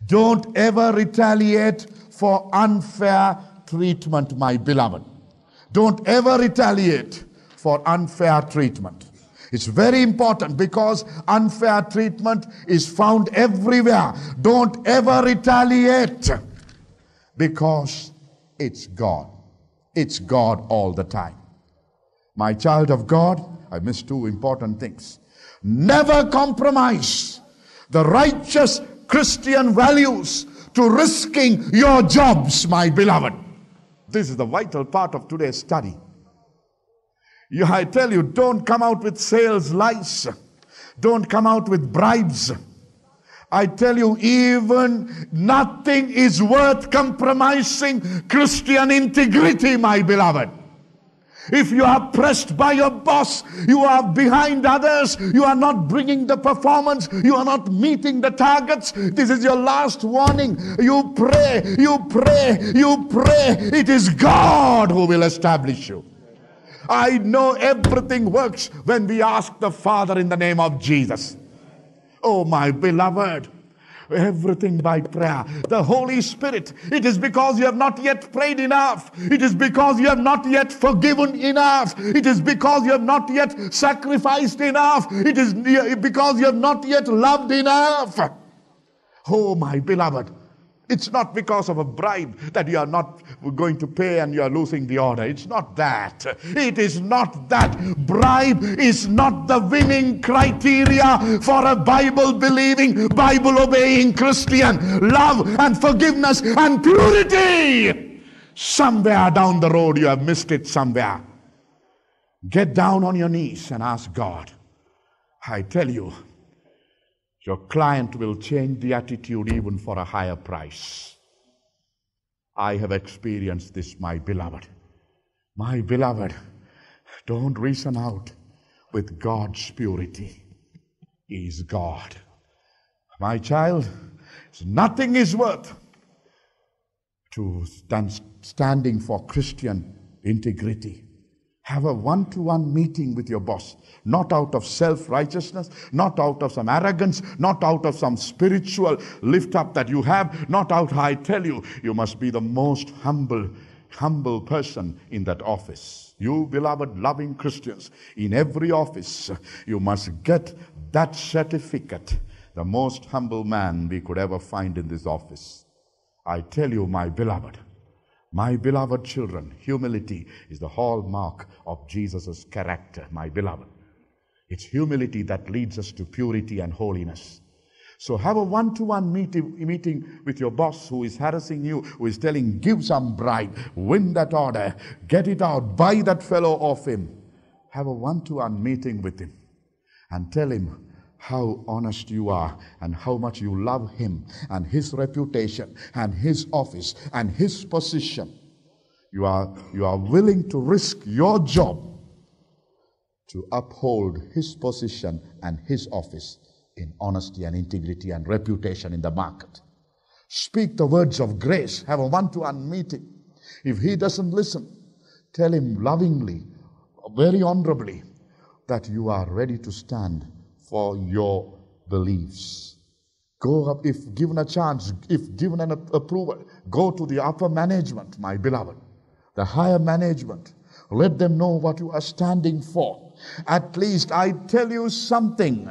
Don't ever retaliate for unfair treatment, my beloved. Don't ever retaliate for unfair treatment. It's very important because unfair treatment is found everywhere. Don't ever retaliate because it's God. It's God all the time. My child of God, I missed two important things. Never compromise the righteous Christian values to risking your jobs, my beloved. This is the vital part of today's study. I tell you, don't come out with sales lies. Don't come out with bribes. I tell you, even nothing is worth compromising Christian integrity, my beloved. If you are pressed by your boss, you are behind others, you are not bringing the performance, you are not meeting the targets, this is your last warning. You pray, you pray, you pray. It is God who will establish you. I know everything works when we ask the Father in the name of Jesus. Oh, my beloved, everything by prayer. The Holy Spirit, it is because you have not yet prayed enough. It is because you have not yet forgiven enough. It is because you have not yet sacrificed enough. It is because you have not yet loved enough. Oh, my beloved, it's not because of a bribe that you are not going to pay and you are losing the order. It's not that. It is not that. Bribe is not the winning criteria for a Bible-believing, Bible-obeying Christian. Love and forgiveness and purity. Somewhere down the road you have missed it somewhere. Get down on your knees and ask God. I tell you, your client will change the attitude even for a higher price. I have experienced this, my beloved. My beloved, don't reason out with God's purity. He is God. My child, nothing is worth to standing for Christian integrity. Have a one-to-one meeting with your boss, not out of self-righteousness, not out of some arrogance, not out of some spiritual lift-up that you have, not out, I tell you, you must be the most humble person in that office. You beloved, loving Christians, in every office, you must get that certificate, the most humble man we could ever find in this office. I tell you, my beloved children, humility is the hallmark of Jesus' character, my beloved. It's humility that leads us to purity and holiness. So have a one-to-one meeting with your boss who is harassing you, who is telling, give some bribe, win that order, get it out, buy that fellow off him. Have a one-to-one meeting with him and tell him how honest you are and how much you love him and his reputation and his office and his position. You are willing to risk your job to uphold his position and his office in honesty and integrity and reputation in the market. Speak the words of grace. Have a one-to-one meeting. If he doesn't listen, tell him lovingly, very honorably, that you are ready to stand for your beliefs. Go up, if given a chance, if given an approval, go to the upper management, my beloved, the higher management. Let them know what you are standing for. At least I tell you something.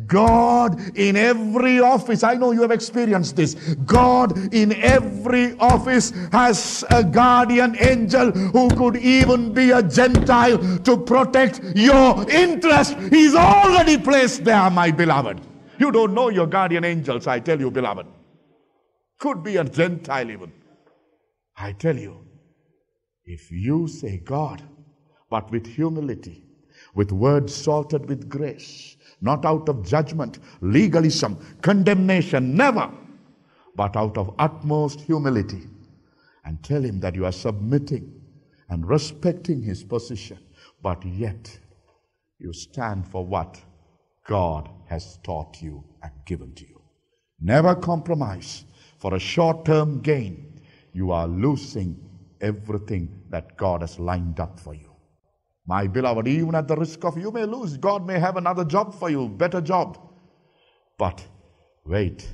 God in every office, I know you have experienced this. God in every office has a guardian angel who could even be a Gentile to protect your interest. He's already placed there, my beloved. You don't know your guardian angels, I tell you, beloved. Could be a Gentile even. I tell you, if you say God, but with humility, with words salted with grace, not out of judgment, legalism, condemnation, never, but out of utmost humility, and tell him that you are submitting and respecting his position, but yet you stand for what God has taught you and given to you. Never compromise for a short-term gain. You are losing everything that God has lined up for you. My beloved, even at the risk of you may lose, God may have another job for you, better job. But wait,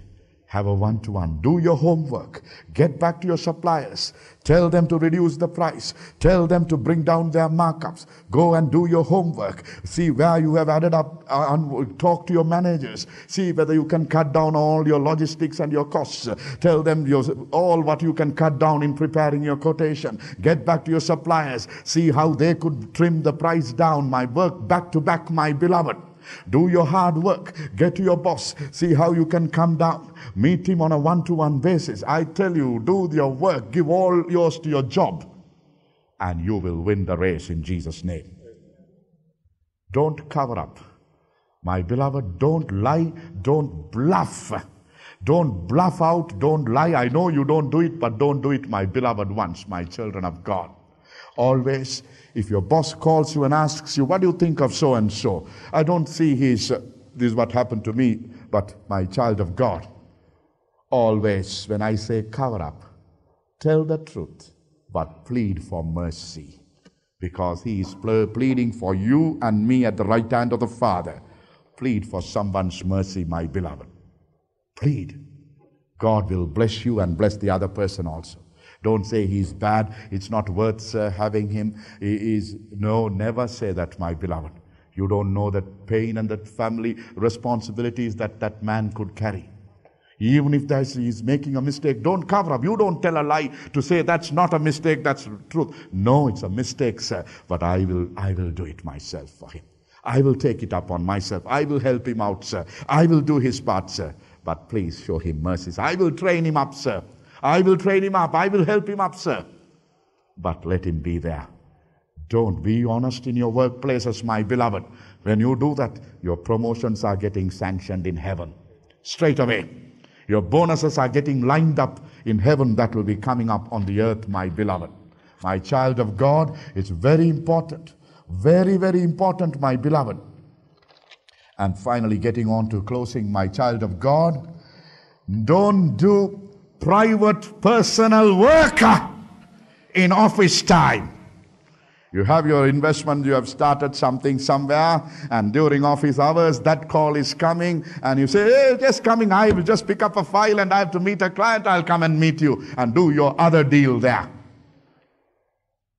Have a one-to-one. Do your homework. Get back to your suppliers. Tell them to reduce the price. Tell them to bring down their markups. Go and do your homework. See where you have added up. Talk to your managers. See whether you can cut down all your logistics and your costs. Tell them all what you can cut down in preparing your quotation. Get back to your suppliers. See how they could trim the price down. My work back to back, my beloved. Do your hard work. Get to your boss. See how you can come down. Meet him on a one-to-one basis. I tell you, do your work. Give all yours to your job. And you will win the race in Jesus' name. Don't cover up. My beloved, don't lie. Don't bluff. Don't bluff out. Don't lie. I know you don't do it, but don't do it, my beloved ones, my children of God. Always, if your boss calls you and asks you, what do you think of so-and-so? I don't see this is what happened to me, but my child of God. Always, when I say cover up, tell the truth, but plead for mercy. Because he is pleading for you and me at the right hand of the Father. Plead for someone's mercy, my beloved. Plead. God will bless you and bless the other person also. Don't say he's bad, it's not worth having him. No, never say that, my beloved. You don't know that pain and that family responsibilities that man could carry. Even if he's making a mistake, don't cover up. You don't tell a lie to say that's not a mistake, that's truth. No, it's a mistake, sir, but I will do it myself for him. I will take it upon myself. I will help him out, sir. I will do his part, sir. But please show him mercies. I will train him up, sir. I will train him up. I will help him up, sir. But let him be there. Don't be honest in your workplaces, my beloved. When you do that, your promotions are getting sanctioned in heaven. Straight away. Your bonuses are getting lined up in heaven that will be coming up on the earth, my beloved. My child of God, it's very important. Very, very important, my beloved. And finally, getting on to closing, my child of God, don't do private personal work in office time. You have your investment, you have started something somewhere, and during office hours, that call is coming, and you say, hey, just coming, I will just pick up a file and I have to meet a client, I'll come and meet you and do your other deal there.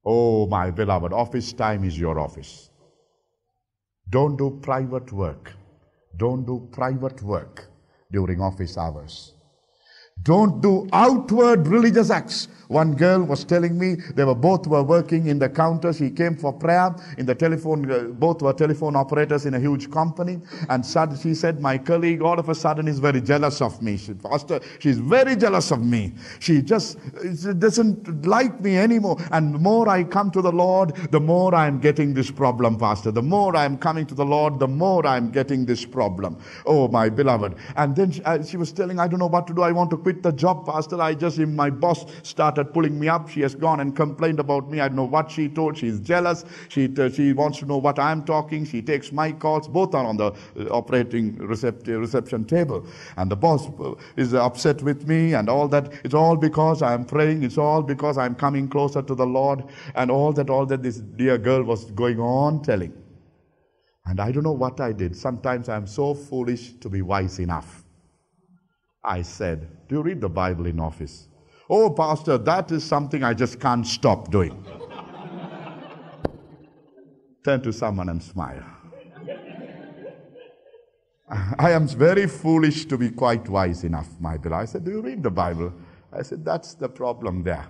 Oh, my beloved, office time is your office. Don't do private work. Don't do private work during office hours. Don't do outward religious acts. One girl was telling me they both were working in the counter. She came for prayer in the telephone. Both were telephone operators in a huge company. And she said, my colleague all of a sudden is very jealous of me. Pastor, she's very jealous of me. She just doesn't like me anymore. And the more I come to the Lord, the more I'm getting this problem, Pastor. The more I'm coming to the Lord, the more I'm getting this problem. Oh, my beloved. And then she was telling, I don't know what to do. I want to quit the job, Pastor. My boss started pulling me up. She has gone and complained about me. I don't know what she told. She's jealous. She wants to know what I'm talking. She takes my calls. Both are on the operating reception table. And the boss is upset with me and all that. It's all because I'm praying. It's all because I'm coming closer to the Lord. And all that this dear girl was going on telling. And I don't know what I did. Sometimes I'm so foolish to be wise enough. I said, do you read the Bible in office? Oh, Pastor, that is something I just can't stop doing. Turn to someone and smile. I am very foolish to be quite wise enough, my beloved. I said, do you read the Bible? I said, that's the problem there.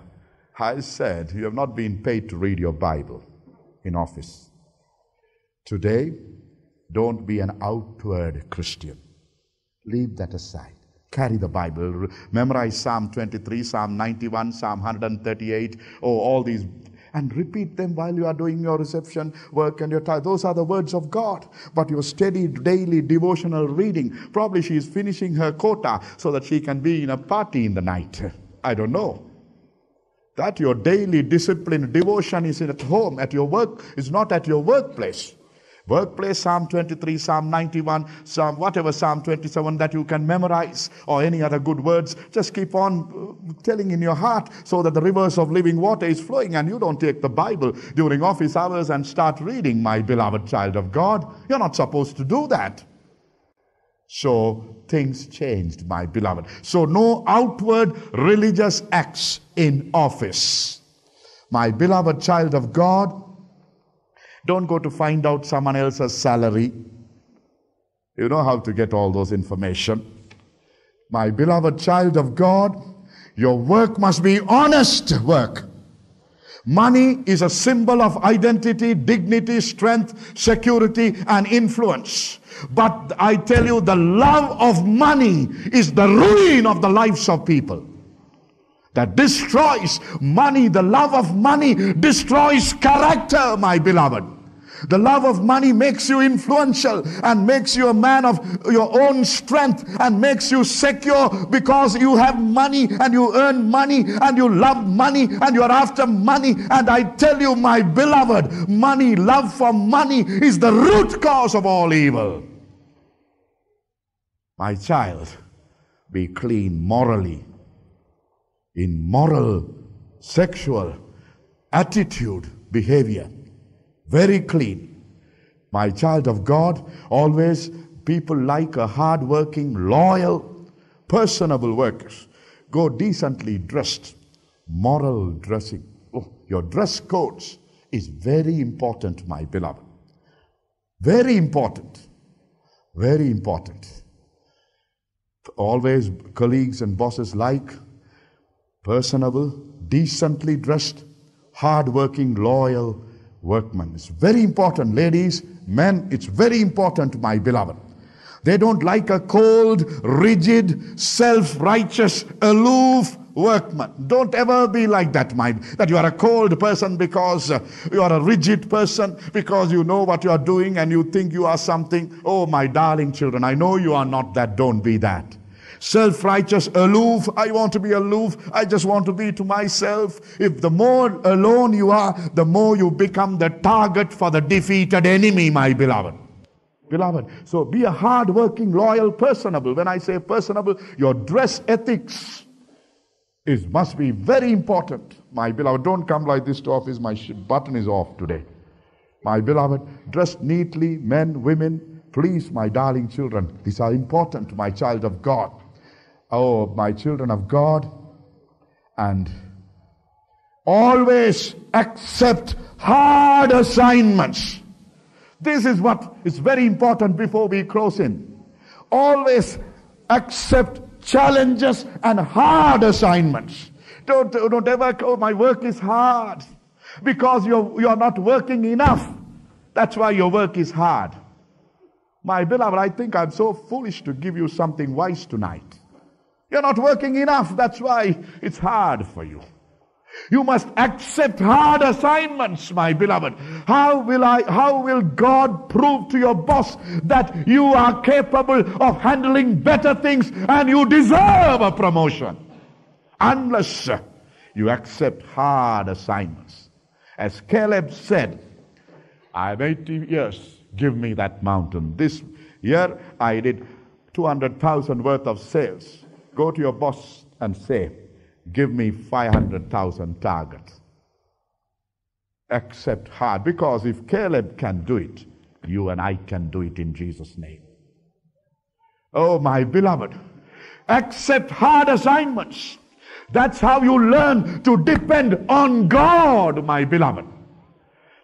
I said, you have not been paid to read your Bible in office. Today, don't be an outward Christian. Leave that aside. Carry the Bible. Memorize Psalm 23, Psalm 91, Psalm 138. Oh, all these. And repeat them while you are doing your reception work and your time. Those are the words of God. But your steady daily devotional reading. Probably she is finishing her quota so that she can be in a party in the night. I don't know. That your daily discipline, devotion is at home, at your work, is not at your workplace. Workplace, Psalm 23, Psalm 91, Psalm 27 that you can memorize, or any other good words. Just keep on telling in your heart so that the rivers of living water is flowing, and you don't take the Bible during office hours and start reading, my beloved child of God. You're not supposed to do that. So things changed, my beloved. So no outward religious acts in office. My beloved child of God, don't go to find out someone else's salary. You know how to get all those information. My beloved child of God, your work must be honest work. Money is a symbol of identity, dignity, strength, security, and influence. But I tell you, the love of money is the ruin of the lives of people. That destroys money. The love of money destroys character, my beloved. The love of money makes you influential and makes you a man of your own strength and makes you secure because you have money and you earn money and you love money and you are after money. And I tell you, my beloved, money, love for money is the root cause of all evil. My child, be clean morally, in moral, sexual, attitude, behavior. Very clean. My child of God, always people like a hard-working, loyal, personable workers. Go decently dressed. Moral dressing. Oh, your dress codes is very important, my beloved. Very important. Very important. Always colleagues and bosses like personable, decently dressed, hard-working, loyal workmen. It's very important, ladies, men, it's very important, my beloved. They don't like a cold, rigid, self-righteous, aloof workman. Don't ever be like that, that you are a cold person because you are a rigid person, because you know what you are doing and you think you are something. Oh, my darling children, I know you are not that. Don't be that. Self-righteous, aloof. I want to be aloof. I just want to be to myself. If the more alone you are, the more you become the target for the defeated enemy, my beloved. Beloved, so be a hard-working, loyal, personable. When I say personable, your dress ethics must be very important. My beloved, don't come like this to office. My button is off today. My beloved, dress neatly, men, women. Please, my darling children, these are important, my child of God. Oh, my children of God, and always accept hard assignments. This is what is very important before we close in. Always accept challenges and hard assignments. Don't ever go, my work is hard, because you're not working enough. That's why your work is hard. My beloved, I think I'm so foolish to give you something wise tonight. You're not working enough. That's why it's hard for you. You must accept hard assignments, my beloved. How will God prove to your boss that you are capable of handling better things and you deserve a promotion? Unless you accept hard assignments. As Caleb said, I'm 80 years. Give me that mountain. This year I did 200,000 worth of sales. Go to your boss and say, give me 500,000 targets. Accept hard. Because if Caleb can do it, you and I can do it in Jesus' name. Oh, my beloved, accept hard assignments. That's how you learn to depend on God, my beloved.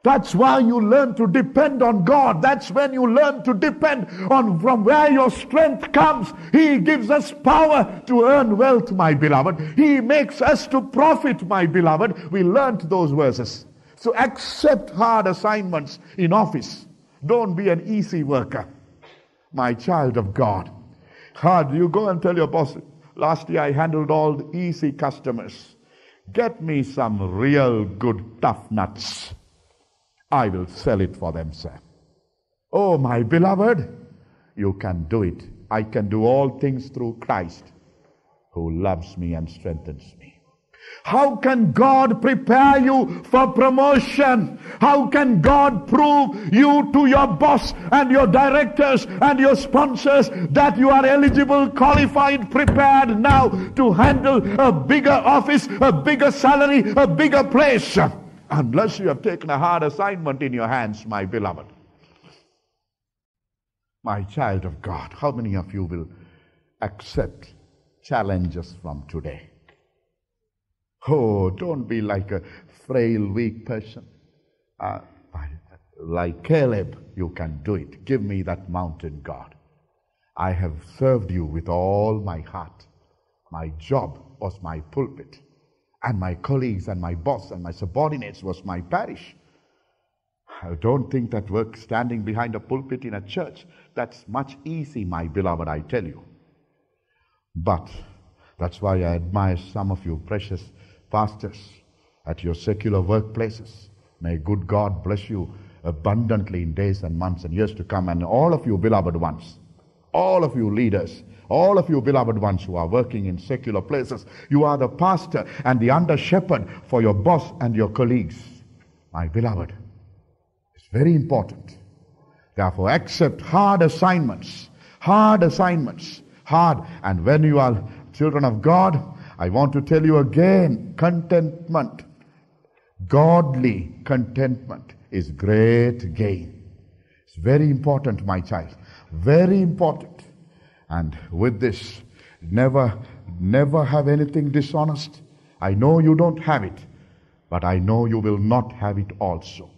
That's why you learn to depend on God. That's when you learn to depend on from where your strength comes. He gives us power to earn wealth, my beloved. He makes us to profit, my beloved. We learned those verses. So accept hard assignments in office. Don't be an easy worker, my child of God. Hard, you go and tell your boss, last year I handled all the easy customers. Get me some real good tough nuts. I will sell it for them, sir. Oh, my beloved, you can do it. I can do all things through Christ who loves me and strengthens me. How can God prepare you for promotion? How can God prove you to your boss and your directors and your sponsors that you are eligible, qualified, prepared now to handle a bigger office, a bigger salary, a bigger place? Unless you have taken a hard assignment in your hands, my beloved. My child of God, how many of you will accept challenges from today? Oh, don't be like a frail, weak person. Like Caleb, you can do it. Give me that mountain, God. I have served you with all my heart. My job was my pulpit, and my colleagues and my boss and my subordinates was my parish. I don't think that work standing behind a pulpit in a church, that's much easy, my beloved, I tell you. But that's why I admire some of you precious pastors at your secular workplaces. May good God bless you abundantly in days and months and years to come. And all of you beloved ones, all of you leaders, all of you beloved ones who are working in secular places, you are the pastor and the under shepherd for your boss and your colleagues. My beloved, it's very important. Therefore, accept hard assignments. Hard. And when you are children of God, I want to tell you again, contentment, godly contentment is great gain. It's very important, my child. Very important. And with this, never have anything dishonest. I know you don't have it, but I know you will not have it also.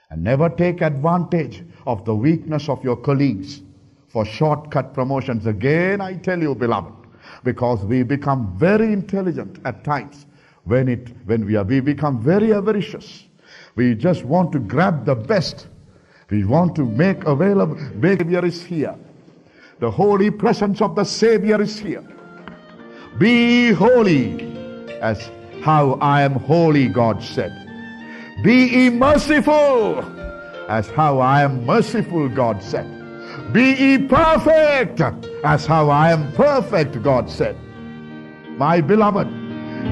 And never take advantage of the weakness of your colleagues for shortcut promotions. Again, I tell you, beloved, because we become very intelligent at times when we become very avaricious. We just want to grab the best. We want to make available. Savior is here. The holy presence of the Savior is here. Be holy as how I am holy, God said. Be ye merciful as how I am merciful, God said. Be ye perfect as how I am perfect, God said. My beloved,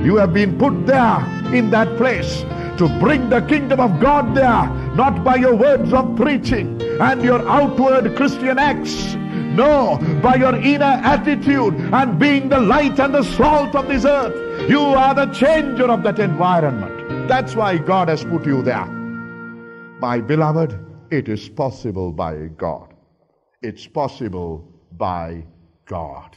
you have been put there in that place to bring the kingdom of God there, not by your words of preaching and your outward Christian acts. No, by your inner attitude and being the light and the salt of this earth. You are the changer of that environment. That's why God has put you there. My beloved, it is possible by God. It's possible by God.